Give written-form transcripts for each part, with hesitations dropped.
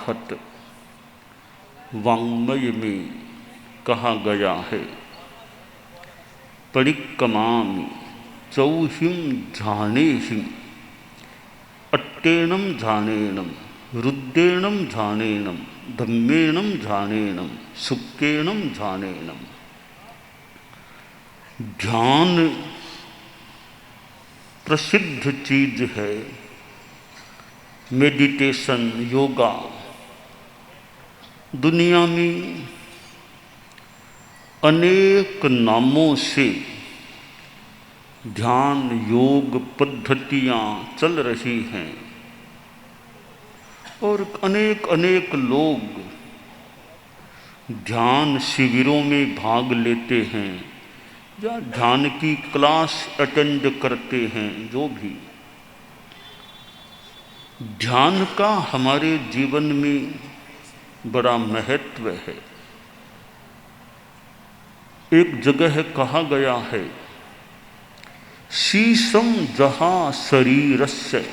आहत वाङ्मय में कहा गया है। परिक्कमामि चौहिं झानेहिं अट्टेणं झानेणं रुद्रेणं झानेणं धम्मेणं झानेणं सुक्केणं झानेणं। ध्यान प्रसिद्ध चीज है, मेडिटेशन, योगा। दुनिया में अनेक नामों से ध्यान योग पद्धतियाँ चल रही हैं और अनेक अनेक लोग ध्यान शिविरों में भाग लेते हैं या ध्यान की क्लास अटेंड करते हैं। जो भी ध्यान का हमारे जीवन में बड़ा महत्व है। एक जगह कहा गया है, शीशम जहाँ शरीरस्य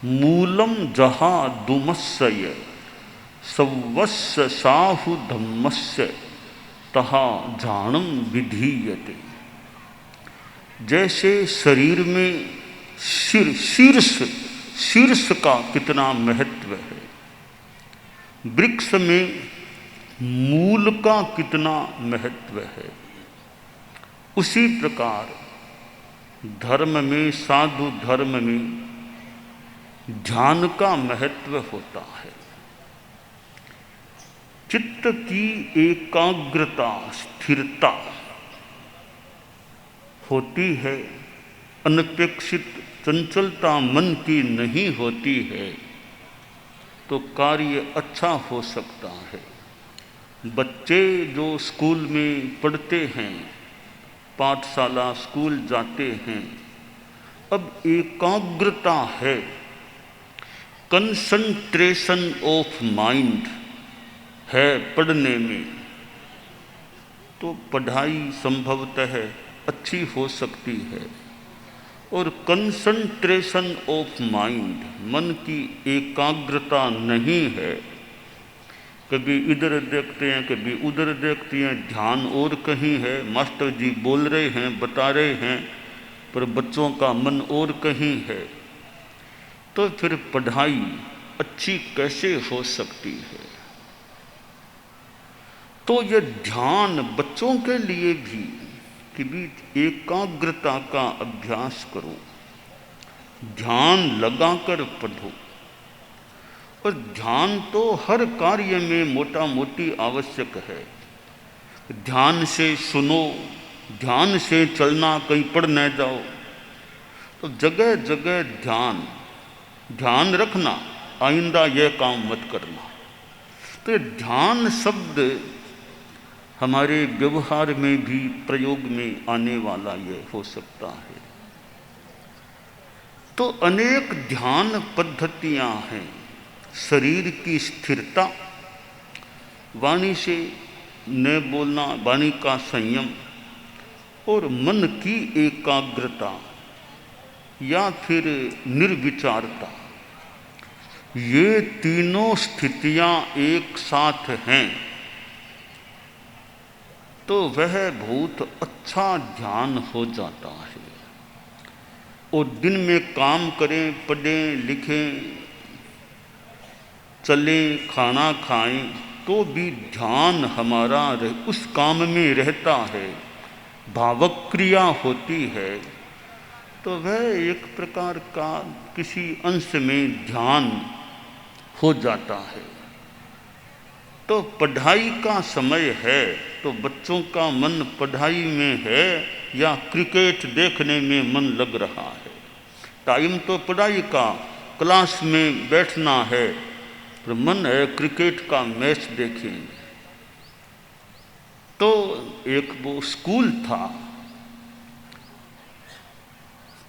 मूलम जहाँ दुमस्य सवस्य साहु धम्मस्य तहा झाणम विधीयते। जैसे शरीर में शीर्ष का कितना महत्व है, वृक्ष में मूल का कितना महत्व है, उसी प्रकार धर्म में, साधु धर्म में ध्यान का महत्व होता है। चित्त की एकाग्रता, स्थिरता होती है, अनपेक्षित चंचलता मन की नहीं होती है तो कार्य अच्छा हो सकता है। बच्चे जो स्कूल में पढ़ते हैं, पाठशाला स्कूल जाते हैं, अब एकाग्रता है, कंसंट्रेशन ऑफ माइंड है पढ़ने में, तो पढ़ाई संभवतः अच्छी हो सकती है। और कंसंट्रेशन ऑफ माइंड, मन की एकाग्रता नहीं है, कभी इधर देखते हैं कभी उधर देखते हैं, ध्यान और कहीं है, मास्टर जी बोल रहे हैं, बता रहे हैं, पर बच्चों का मन और कहीं है, तो फिर पढ़ाई अच्छी कैसे हो सकती है। तो यह ध्यान बच्चों के लिए भी कि भी एकाग्रता का अभ्यास करो, ध्यान लगाकर पढ़ो। और ध्यान तो हर कार्य में मोटा मोटी आवश्यक है। ध्यान से सुनो, ध्यान से चलना, कहीं पढ़ न जाओ, तो जगह जगह ध्यान रखना, आइंदा यह काम मत करना। तो ये ध्यान शब्द हमारे व्यवहार में भी प्रयोग में आने वाला ये हो सकता है। तो अनेक ध्यान पद्धतियां हैं। शरीर की स्थिरता, वाणी से न बोलना, वाणी का संयम, और मन की एकाग्रता या फिर निर्विचारता, ये तीनों स्थितियां एक साथ हैं तो वह बहुत अच्छा ध्यान हो जाता है। और दिन में काम करें, पढ़ें, लिखें, चलें, खाना खाएं, तो भी ध्यान हमारा उस काम में रहता है, भावक क्रिया होती है, तो वह एक प्रकार का किसी अंश में ध्यान हो जाता है। तो पढ़ाई का समय है तो बच्चों का मन पढ़ाई में है या क्रिकेट देखने में मन लग रहा है। टाइम तो पढ़ाई का, क्लास में बैठना है, पर मन है क्रिकेट का मैच देखेंगे। तो एक वो स्कूल था,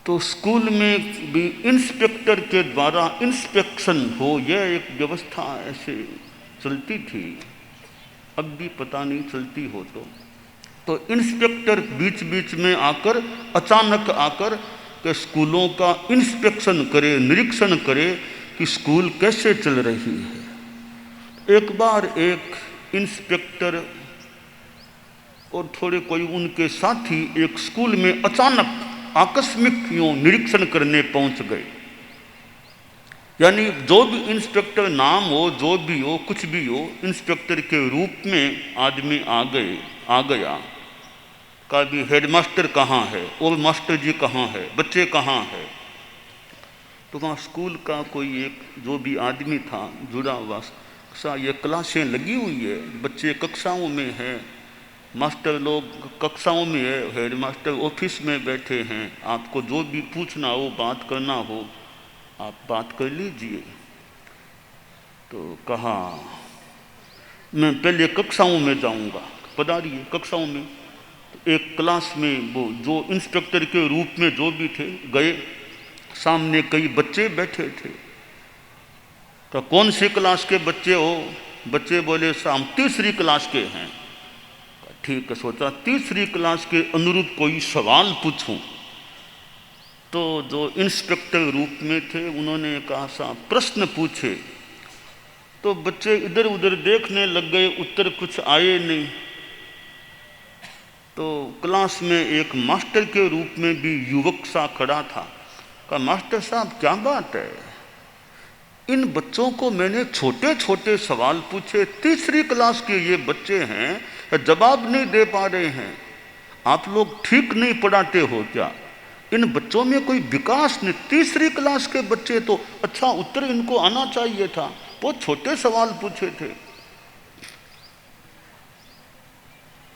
तो स्कूल में भी इंस्पेक्टर के द्वारा इंस्पेक्शन हो, यह एक व्यवस्था ऐसे चलती थी, अब भी पता नहीं चलती हो। तो इंस्पेक्टर बीच बीच में आकर, अचानक आकर के स्कूलों का इंस्पेक्शन करे, निरीक्षण करे कि स्कूल कैसे चल रही है। एक बार एक इंस्पेक्टर और थोड़े कोई उनके साथी एक स्कूल में अचानक आकस्मिक यूं निरीक्षण करने पहुंच गए। यानी जो भी इंस्पेक्टर नाम हो, जो भी हो, कुछ भी हो, इंस्पेक्टर के रूप में आदमी आ गया। कहा भी हेडमास्टर कहाँ है, और मास्टर जी कहाँ है, बच्चे कहाँ है। तो वहाँ स्कूल का कोई एक जो भी आदमी था जुड़ा हुआ सा, ये क्लासें लगी हुई है, बच्चे कक्षाओं में हैं, मास्टर लोग कक्षाओं में है, हेडमास्टर ऑफिस में बैठे हैं, आपको जो भी पूछना हो, बात करना हो, आप बात कर लीजिए। तो कहा मैं पहले कक्षाओं में जाऊंगा। पधारिए कक्षाओं में। एक क्लास में वो जो इंस्पेक्टर के रूप में जो भी थे गए, सामने कई बच्चे बैठे थे। तो कौन सी क्लास के बच्चे हो? बच्चे बोले हम तीसरी क्लास के हैं। ठीक है, सोचा तीसरी क्लास के अनुरूप कोई सवाल पूछूं। तो जो इंस्पेक्टर रूप में थे उन्होंने कहा सा प्रश्न पूछे। तो बच्चे इधर उधर देखने लग गए, उत्तर कुछ आए नहीं। तो क्लास में एक मास्टर के रूप में भी युवक सा खड़ा था। कहा मास्टर साहब क्या बात है, इन बच्चों को मैंने छोटे छोटे सवाल पूछे, तीसरी क्लास के ये बच्चे हैं, जवाब नहीं दे पा रहे हैं। आप लोग ठीक नहीं पढ़ाते हो क्या? इन बच्चों में कोई विकास नहीं। तीसरी क्लास के बच्चे तो अच्छा उत्तर इनको आना चाहिए था, वो छोटे सवाल पूछे थे।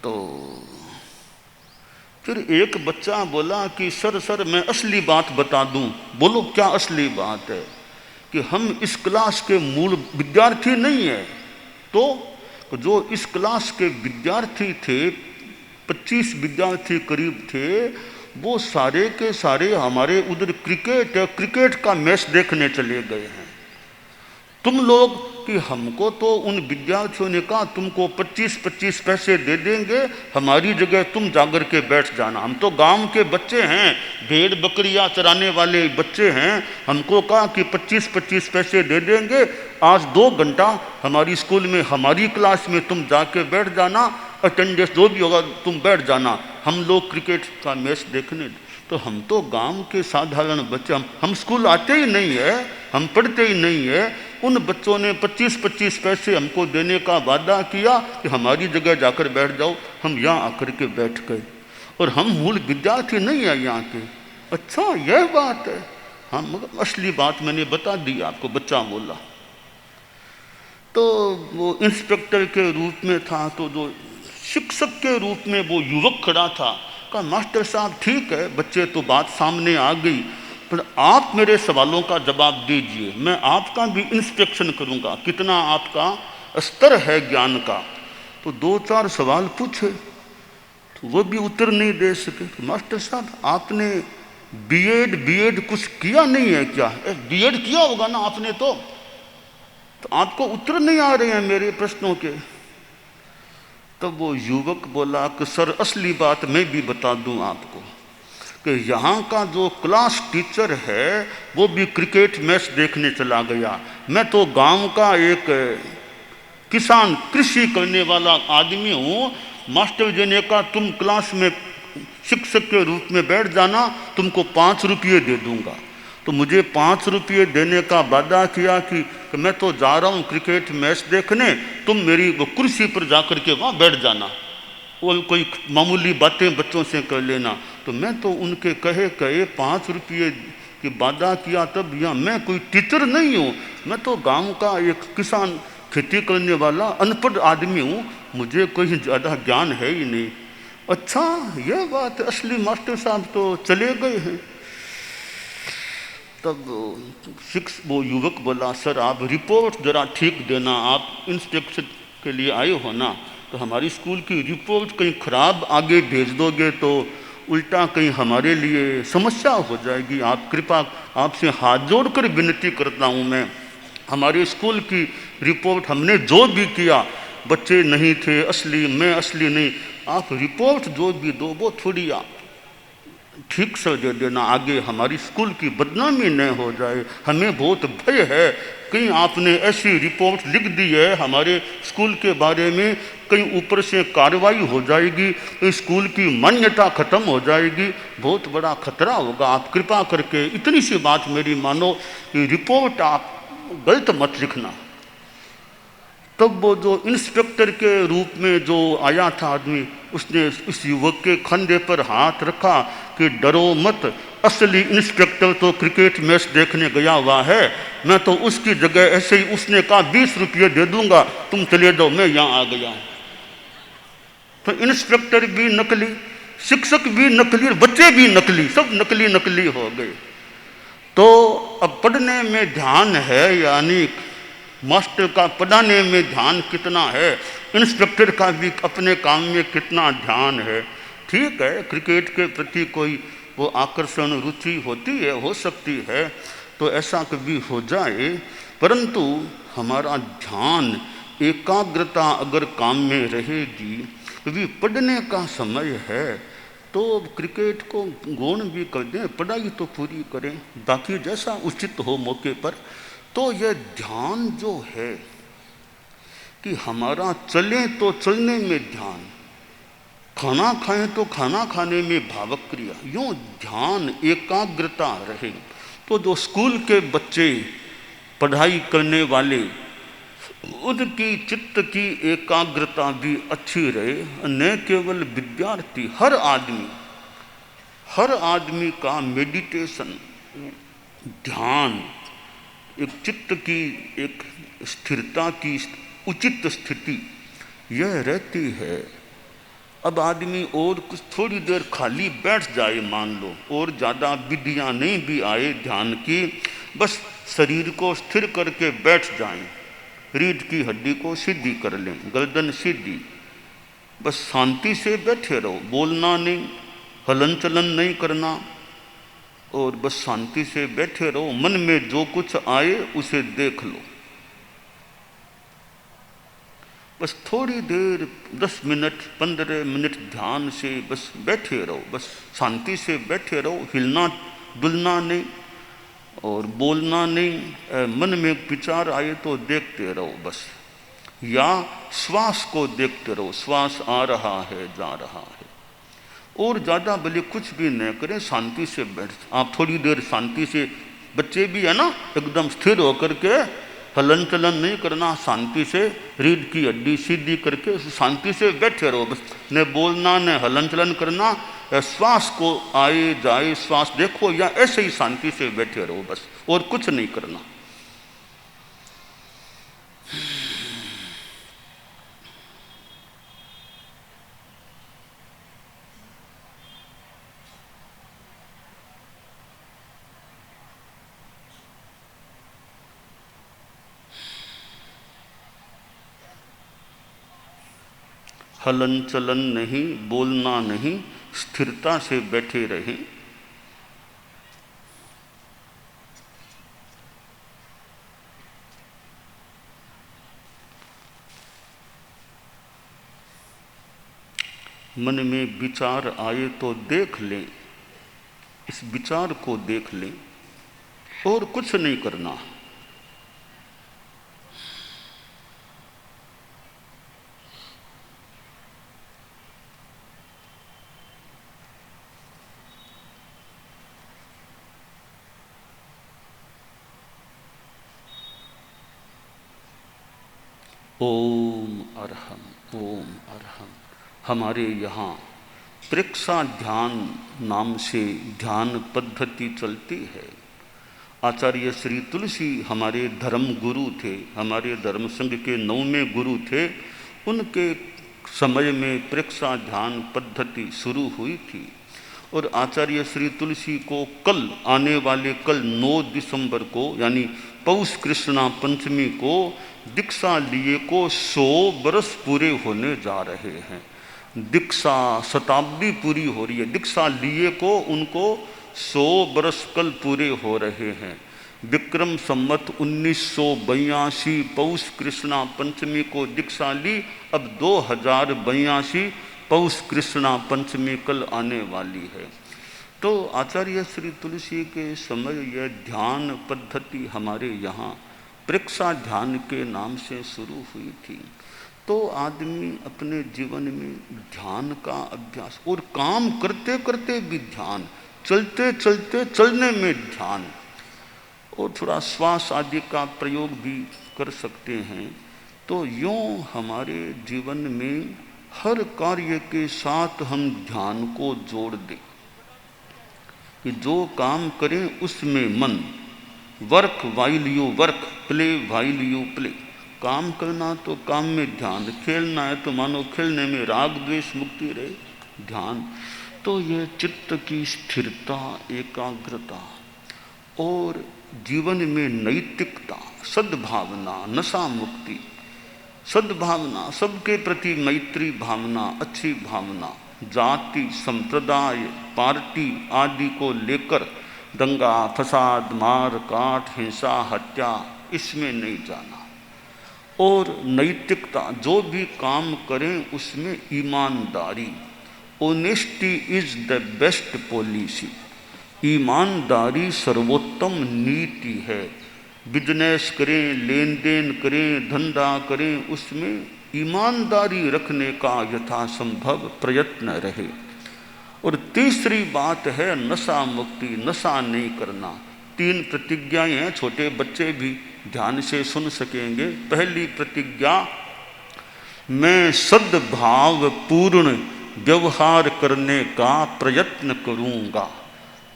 तो फिर एक बच्चा बोला कि सर मैं असली बात बता दूं। बोलो क्या असली बात है? कि हम इस क्लास के मूल विद्यार्थी नहीं है। तो जो इस क्लास के विद्यार्थी थे, 25 विद्यार्थी करीब थे, वो सारे के सारे हमारे उधर क्रिकेट का मैच देखने चले गए हैं। तुम लोग कि हमको तो उन विद्यार्थियों ने कहा तुमको 25-25 पैसे दे देंगे, हमारी जगह तुम जाकर के बैठ जाना। हम तो गांव के बच्चे हैं, भेड़ बकरियां चराने वाले बच्चे हैं। हमको कहा कि 25-25 पैसे दे देंगे, आज 2 घंटा हमारी स्कूल में, हमारी क्लास में तुम जाके बैठ जाना, अटेंडेंस जो भी होगा तुम बैठ जाना, हम लोग क्रिकेट का मैच देखने। तो हम तो गांव के साधारण बच्चे, हम स्कूल आते ही नहीं है, हम पढ़ते ही नहीं है। उन बच्चों ने 25-25 पैसे हमको देने का वादा किया कि हमारी जगह जाकर बैठ जाओ। हम यहाँ आकर के बैठ गए और हम मूल विद्यार्थी नहीं है यहाँ के। अच्छा यह बात है? हाँ, मगर असली बात मैंने बता दी आपको, बच्चा बोला। तो वो इंस्पेक्टर के रूप में था, तो जो शिक्षक के रूप में वो युवक खड़ा था। कहा मास्टर साहब ठीक है, बच्चे तो बात सामने आ गई, पर आप मेरे सवालों का जवाब दीजिए, मैं आपका भी इंस्पेक्शन करूंगा, कितना आपका स्तर है ज्ञान का। तो 2-4 सवाल पूछे तो वो भी उत्तर नहीं दे सके। तो मास्टर साहब आपने बीएड कुछ किया नहीं है क्या? बीएड किया होगा ना आपने, तो आपको उत्तर नहीं आ रहे हैं मेरे प्रश्नों के। तब वो युवक बोला कि सर असली बात मैं भी बता दूं आपको कि यहाँ का जो क्लास टीचर है वो भी क्रिकेट मैच देखने चला गया। मैं तो गांव का एक किसान, कृषि करने वाला आदमी हूँ। मास्टर जी ने कहा तुम क्लास में शिक्षक के रूप में बैठ जाना, तुमको 5 रुपये दे दूंगा। तो मुझे 5 रुपये देने का वादा किया कि मैं तो जा रहा हूँ क्रिकेट मैच देखने, तुम मेरी वो कुर्सी पर जाकर के वहाँ बैठ जाना, वो कोई मामूली बातें बच्चों से कर लेना। तो मैं तो उनके कहे 5 रुपये की वादा किया तब। यहाँ मैं कोई टीचर नहीं हूँ, मैं तो गांव का एक किसान, खेती करने वाला अनपढ़ आदमी हूँ, मुझे कोई ज़्यादा ज्ञान है ही नहीं। अच्छा यह बात, असली मास्टर साहब तो चले गए हैं। तब वो युवक बोला सर आप रिपोर्ट ज़रा ठीक देना, आप इंस्पेक्शन के लिए आए हो ना, तो हमारी स्कूल की रिपोर्ट कहीं ख़राब आगे भेज दोगे तो उल्टा कहीं हमारे लिए समस्या हो जाएगी। आप कृपा, आपसे हाथ जोड़कर विनती करता हूँ मैं, हमारे स्कूल की रिपोर्ट हमने जो भी किया, बच्चे नहीं थे असली, मैं असली नहीं, आप रिपोर्ट जो भी दो वो थोड़ी आप ठीक से दे देना, आगे हमारी स्कूल की बदनामी न हो जाए, हमें बहुत भय है कहीं आपने ऐसी रिपोर्ट लिख दी है हमारे स्कूल के बारे में, कहीं ऊपर से कार्रवाई हो जाएगी, स्कूल की मान्यता खत्म हो जाएगी, बहुत बड़ा खतरा होगा। आप कृपा करके इतनी सी बात मेरी मानो कि रिपोर्ट आप गलत मत लिखना। तब वो जो इंस्पेक्टर के रूप में जो आया था आदमी, उसने उस युवक के कंधे पर हाथ रखा कि डरो मत, असली इंस्पेक्टर तो क्रिकेट मैच देखने गया हुआ है, मैं तो उसकी जगह ऐसे ही, उसने कहा 20 रुपये दे दूंगा, तुम चले जाओ, मैं यहाँ आ गया। तो इंस्पेक्टर भी नकली, शिक्षक भी नकली, बच्चे भी नकली, सब नकली नकली हो गए। तो अब पढ़ने में ध्यान है, यानी मास्टर का पढ़ाने में ध्यान कितना है, इंस्पेक्टर का भी अपने काम में कितना ध्यान है। ठीक है, क्रिकेट के प्रति कोई वो आकर्षण रुचि होती है, हो सकती है, तो ऐसा कभी हो जाए, परंतु हमारा ध्यान एकाग्रता अगर काम में रहेगी, कभी पढ़ने का समय है तो क्रिकेट को गौण भी कर दें, पढ़ाई तो पूरी करें, बाकी जैसा उचित हो मौके पर। तो यह ध्यान जो है कि हमारा चले तो चलने में ध्यान, खाना खाएं तो खाना खाने में भावक क्रिया, यूँ ध्यान एकाग्रता रहे। तो जो स्कूल के बच्चे पढ़ाई करने वाले, उनकी चित्त की एकाग्रता भी अच्छी रहे, न केवल विद्यार्थी, हर आदमी का मेडिटेशन, ध्यान, एक चित्त की एक स्थिरता की उचित स्थिति यह रहती है। अब आदमी और कुछ थोड़ी देर खाली बैठ जाए, मान लो, और ज़्यादा विधियाँ नहीं भी आए ध्यान की, बस शरीर को स्थिर करके बैठ जाएं, रीढ़ की हड्डी को सीधी कर लें, गर्दन सीधी, बस शांति से बैठे रहो, बोलना नहीं, हलन चलन नहीं करना, और बस शांति से बैठे रहो। मन में जो कुछ आए उसे देख लो, बस थोड़ी देर 10 मिनट 15 मिनट ध्यान से बस बैठे रहो, बस शांति से बैठे रहो, हिलना डुलना नहीं और बोलना नहीं। मन में विचार आए तो देखते रहो बस, या श्वास को देखते रहो, श्वास आ रहा है जा रहा है, और ज़्यादा भले कुछ भी न करें, शांति से बैठ। आप थोड़ी देर शांति से, बच्चे भी है ना, एकदम स्थिर होकर के, हलन चलन नहीं करना, शांति से रीढ़ की हड्डी सीधी करके शांति से बैठे रहो, बस न बोलना न हलन चलन करना, श्वास को आए जाए श्वास देखो, या ऐसे ही शांति से बैठे रहो बस, और कुछ नहीं करना। हलन चलन नहीं, बोलना नहीं, स्थिरता से बैठे रहें। मन में विचार आए तो देख लें, इस विचार को देख लें, और कुछ नहीं करना। ओम अरहम, ओम अरहम। हमारे यहाँ प्रेक्षा ध्यान नाम से ध्यान पद्धति चलती है। आचार्य श्री तुलसी हमारे धर्म गुरु थे, हमारे धर्म संघ के 9वें गुरु थे। उनके समय में प्रेक्षा ध्यान पद्धति शुरू हुई थी, और आचार्य श्री तुलसी को कल आने वाले कल 9 दिसंबर को, यानी पौष कृष्णा पंचमी को दीक्षा लिए को 100 बरस पूरे होने जा रहे हैं। दीक्षा शताब्दी पूरी हो रही है, दीक्षा लिए को उनको 100 बरस कल पूरे हो रहे हैं। विक्रम संवत 1982 पौष कृष्णा पंचमी को दीक्षा ली, अब 2082 पौष कृष्णा पंचमी कल आने वाली है। तो आचार्य श्री तुलसी के समय यह ध्यान पद्धति हमारे यहाँ परीक्षा ध्यान के नाम से शुरू हुई थी। तो आदमी अपने जीवन में ध्यान का अभ्यास, और काम करते करते भी ध्यान, चलते चलते चलने में ध्यान, और थोड़ा श्वास आदि का प्रयोग भी कर सकते हैं। तो यूँ हमारे जीवन में हर कार्य के साथ हम ध्यान को जोड़ दें कि जो काम करें उसमें मन, work while you work, play while you play. काम करना तो काम में ध्यान, खेलना है तो मानो खेलने में राग द्वेष मुक्ति रहे ध्यान। तो ये चित्त की स्थिरता, एकाग्रता और जीवन में नैतिकता, सद्भावना, नशा मुक्ति, सद्भावना, सबके प्रति मैत्री भावना, अच्छी भावना, जाति संप्रदाय पार्टी आदि को लेकर दंगा फसाद मार काट हिंसा हत्या इसमें नहीं जाना। और नैतिकता, जो भी काम करें उसमें ईमानदारी, honesty is the best policy. ईमानदारी सर्वोत्तम नीति है। बिजनेस करें, लेन देन करें, धंधा करें, उसमें ईमानदारी रखने का यथासंभव प्रयत्न रहे। और तीसरी बात है नशा मुक्ति, नशा नहीं करना। 3 प्रतिज्ञाएं हैं, छोटे बच्चे भी ध्यान से सुन सकेंगे। पहली प्रतिज्ञा, मैं सद्भाव पूर्ण व्यवहार करने का प्रयत्न करूंगा।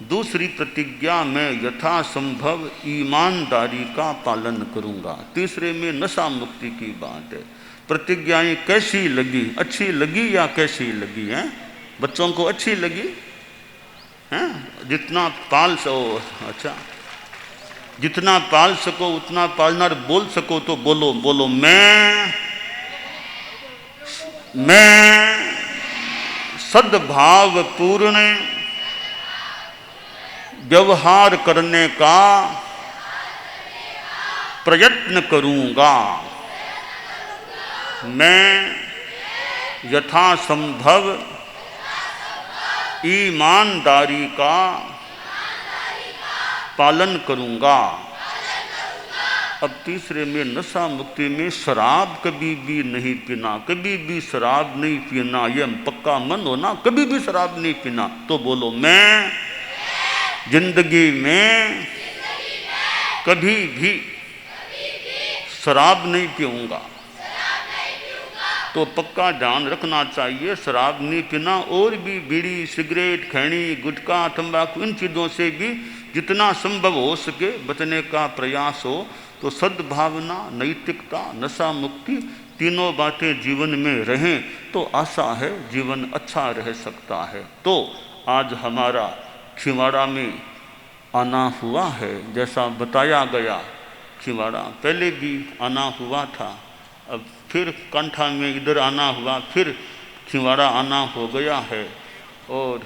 दूसरी प्रतिज्ञा, मैं यथासंभव ईमानदारी का पालन करूंगा। तीसरे में नशा मुक्ति की बात है। प्रतिज्ञाएं कैसी लगी, अच्छी लगी या कैसी लगी हैं? बच्चों को अच्छी लगी हैं? जितना पाल सको, अच्छा जितना पाल सको उतना पालना, और बोल सको तो बोलो, बोलो मैं सद्भाव पूर्ण व्यवहार करने का प्रयत्न करूंगा। मैं यथासंभव ईमानदारी का पालन करूंगा। अब तीसरे में नशा मुक्ति में शराब कभी भी नहीं पीना, कभी भी शराब नहीं पीना, ये पक्का मन होना, कभी भी शराब नहीं पीना। तो बोलो, मैं जिंदगी में कभी भी शराब नहीं पीऊंगा। तो पक्का ध्यान रखना चाहिए, शराब नहीं पीना। और भी बीड़ी सिगरेट खैनी गुटखा तंबाकू, इन चीज़ों से भी जितना संभव हो सके बचने का प्रयास हो। तो सद्भावना, नैतिकता, नशा मुक्ति, तीनों बातें जीवन में रहें तो आशा है जीवन अच्छा रह सकता है। तो आज हमारा छिंदवाड़ा में आना हुआ है, जैसा बताया गया। छिंदवाड़ा पहले भी आना हुआ था, अब फिर कंठा में इधर आना हुआ, फिर छिंदवाड़ा आना हो गया है। और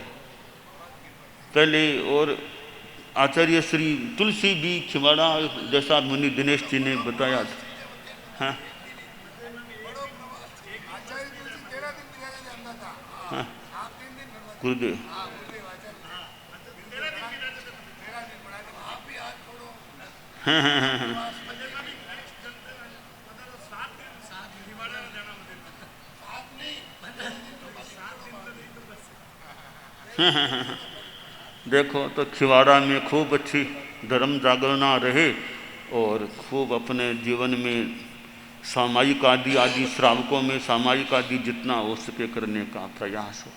पहले और आचार्य श्री तुलसी भी छिंदवाड़ा, जैसा मुनि दिनेश जी ने बताया था। हाँ हाँ गुरुदेव, हाँ हाँ हाँ हाँ देखो, तो छिंदवाड़ा में खूब अच्छी धर्म जागरणा रहे और खूब अपने जीवन में सामायिक आदि श्रावकों में सामायिक आदि जितना हो सके करने का प्रयास हो।